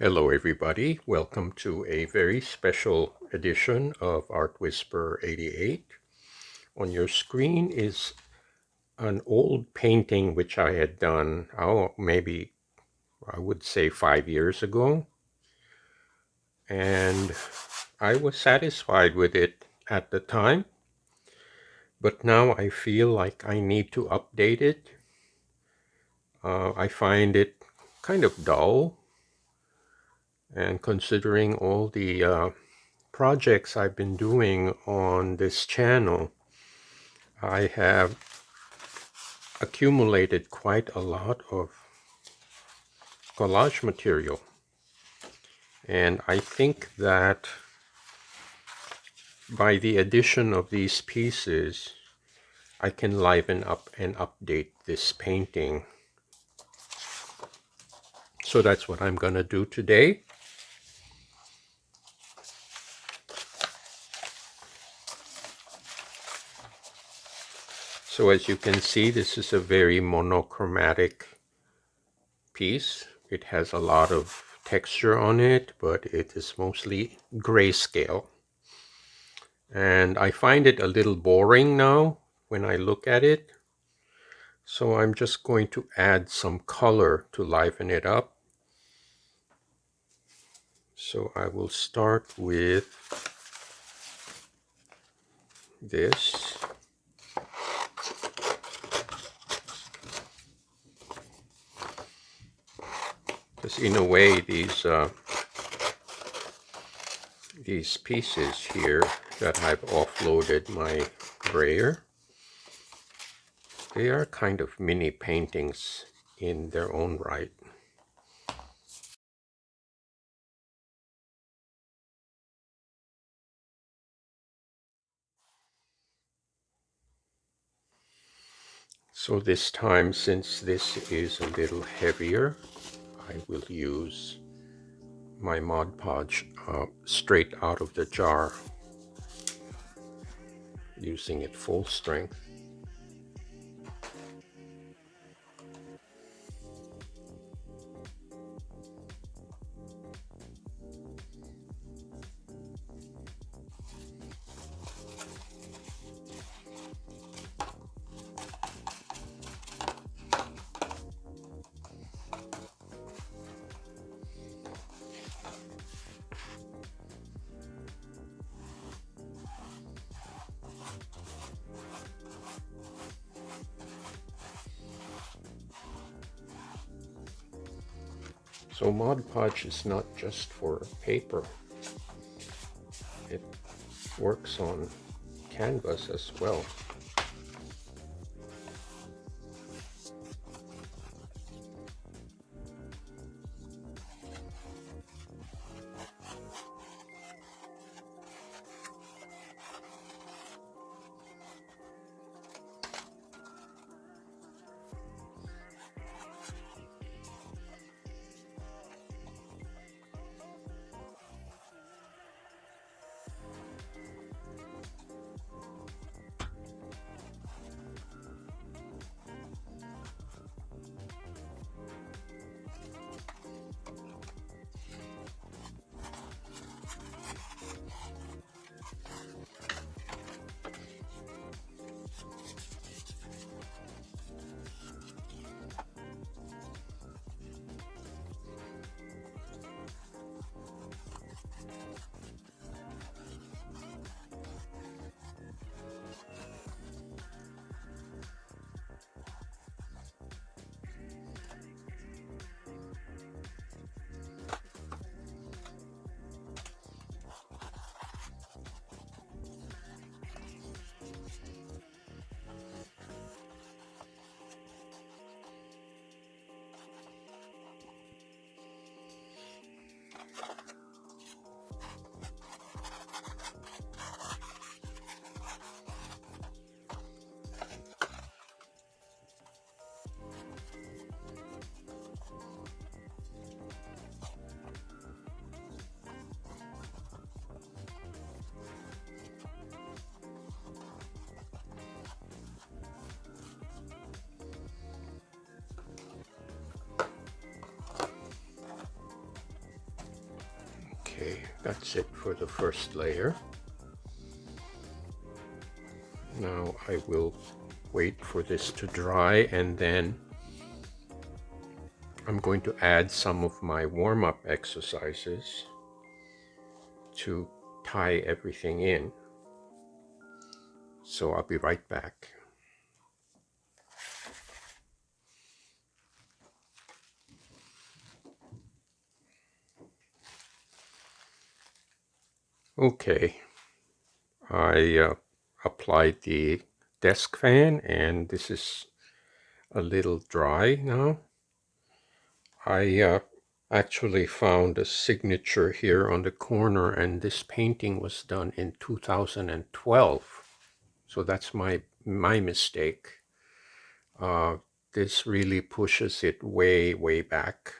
Hello everybody, welcome to a very special edition of Art Whisper 88. On your screen is an old painting which I had done, maybe I would say 5 years ago. And I was satisfied with it at the time, but now I feel like I need to update it. I find it kind of dull, and considering all the projects I've been doing on this channel, I have accumulated quite a lot of collage material. And I think that by the addition of these pieces, I can liven up and update this painting. So that's what I'm going to do today. So as you can see, this is a very monochromatic piece. It has a lot of texture on it, but it is mostly grayscale. And I find it a little boring now when I look at it. So I'm just going to add some color to liven it up. So I will start with this. Because in a way, these pieces here that I've offloaded my brayer, they are kind of mini paintings in their own right. So this time, since this is a little heavier, I will use my Mod Podge straight out of the jar, using it full strength. So Mod Podge is not just for paper. It works on canvas as well. That's it for the first layer. Now I will wait for this to dry, and then I'm going to add some of my warm-up exercises to tie everything in. So I'll be right back. Okay, I applied the desk fan, and this is a little dry now. I actually found a signature here on the corner, and this painting was done in 2012. So that's my mistake. This really pushes it way back.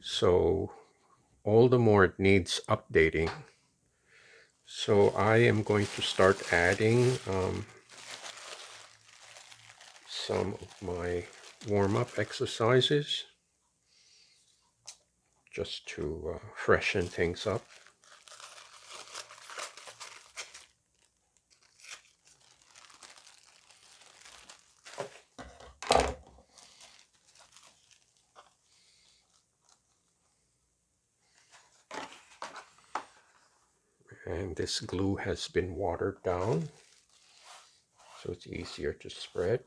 So all the more it needs updating. So I am going to start adding some of my warm-up exercises just to freshen things up. And this glue has been watered down, so it's easier to spread.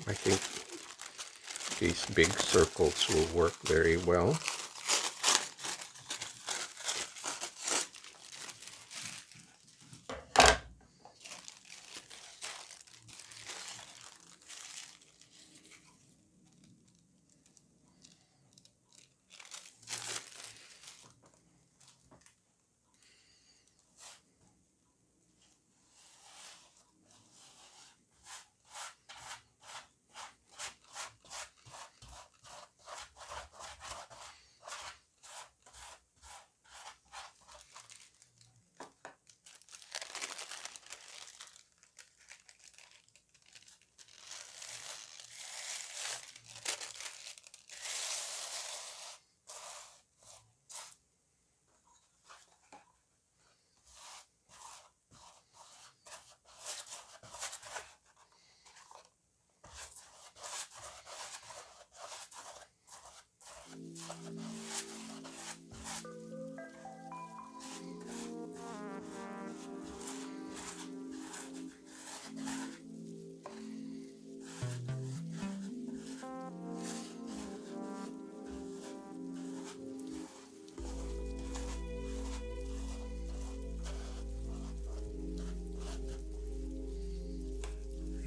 I think these big circles will work very well.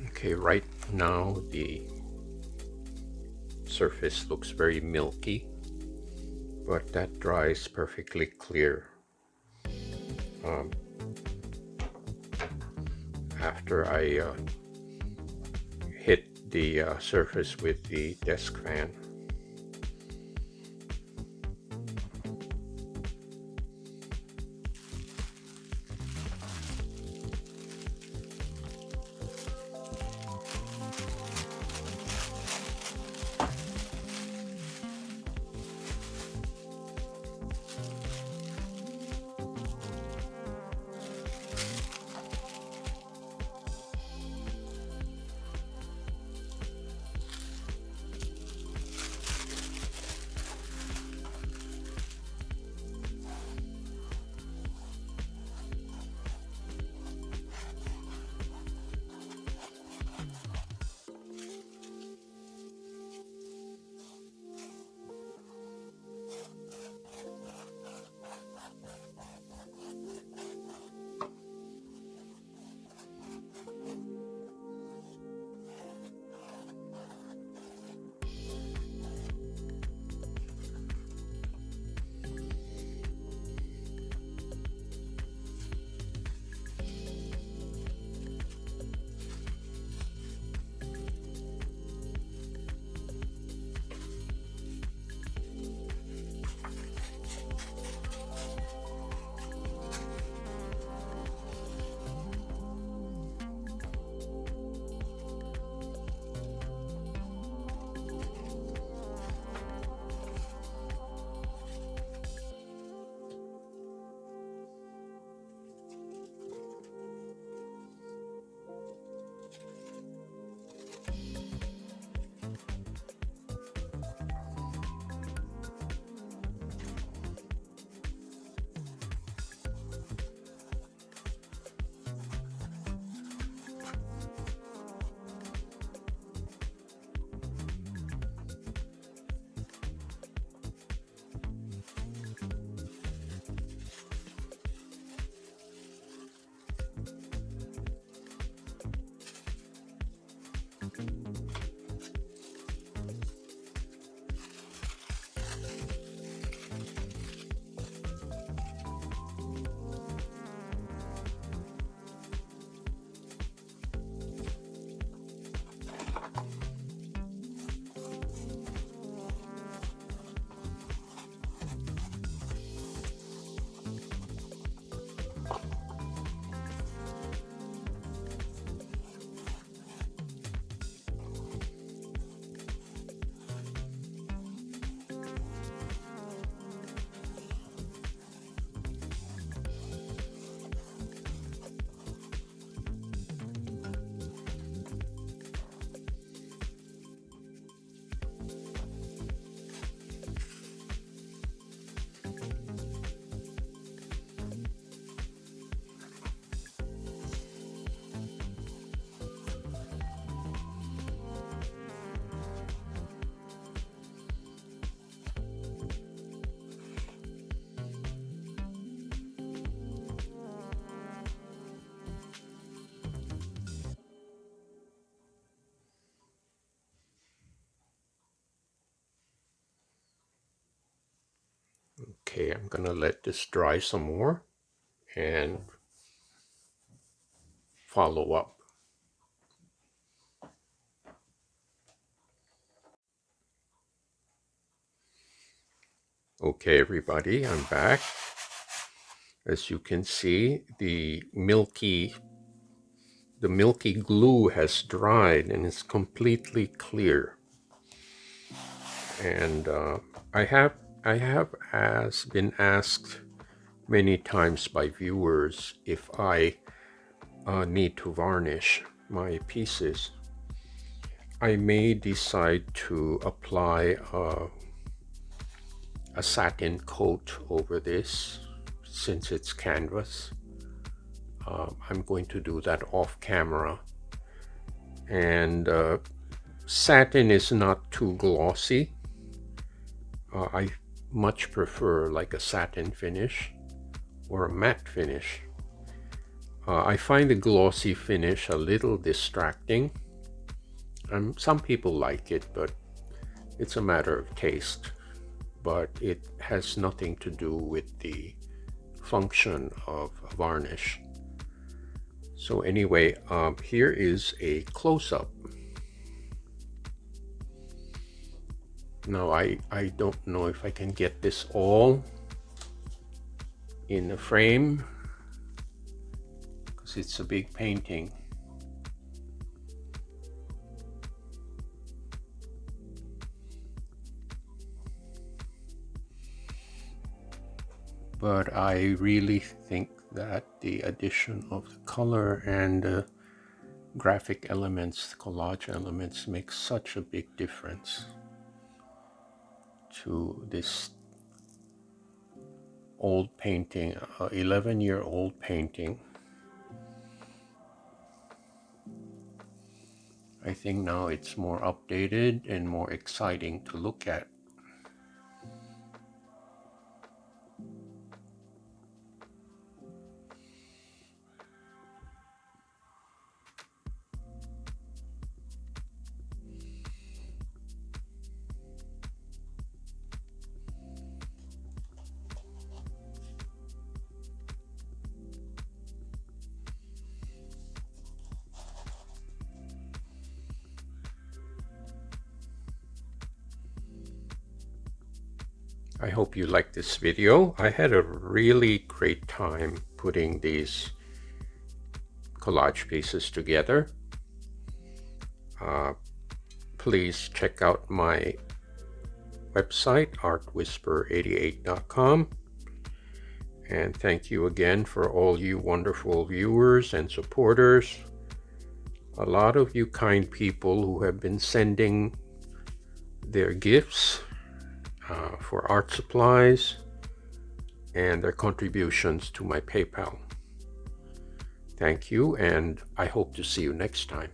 Okay, right now the surface looks very milky, but that dries perfectly clear after I hit the surface with the desk fan. Okay, I'm gonna let this dry some more and follow up. Okay, everybody, I'm back. As you can see, the milky glue has dried and it's completely clear. And I have been asked many times by viewers if I need to varnish my pieces. I may decide to apply a satin coat over this since it's canvas. I'm going to do that off camera. And satin is not too glossy. I much prefer like a satin finish or a matte finish. I find the glossy finish a little distracting. Some people like it, but it's a matter of taste. But it has nothing to do with the function of varnish. So anyway, here is a close-up. Now I don't know if I can get this all in a frame because it's a big painting. But I really think that the addition of the color and graphic elements, collage elements, makes such a big difference to this old painting, 11-year-old painting. I think now it's more updated and more exciting to look at. I hope you liked this video. I had a really great time putting these collage pieces together. Please check out my website, artwhisper88.com. And thank you again for all you wonderful viewers and supporters. A lot of you kind people who have been sending their gifts for art supplies and their contributions to my PayPal. Thank you, and I hope to see you next time.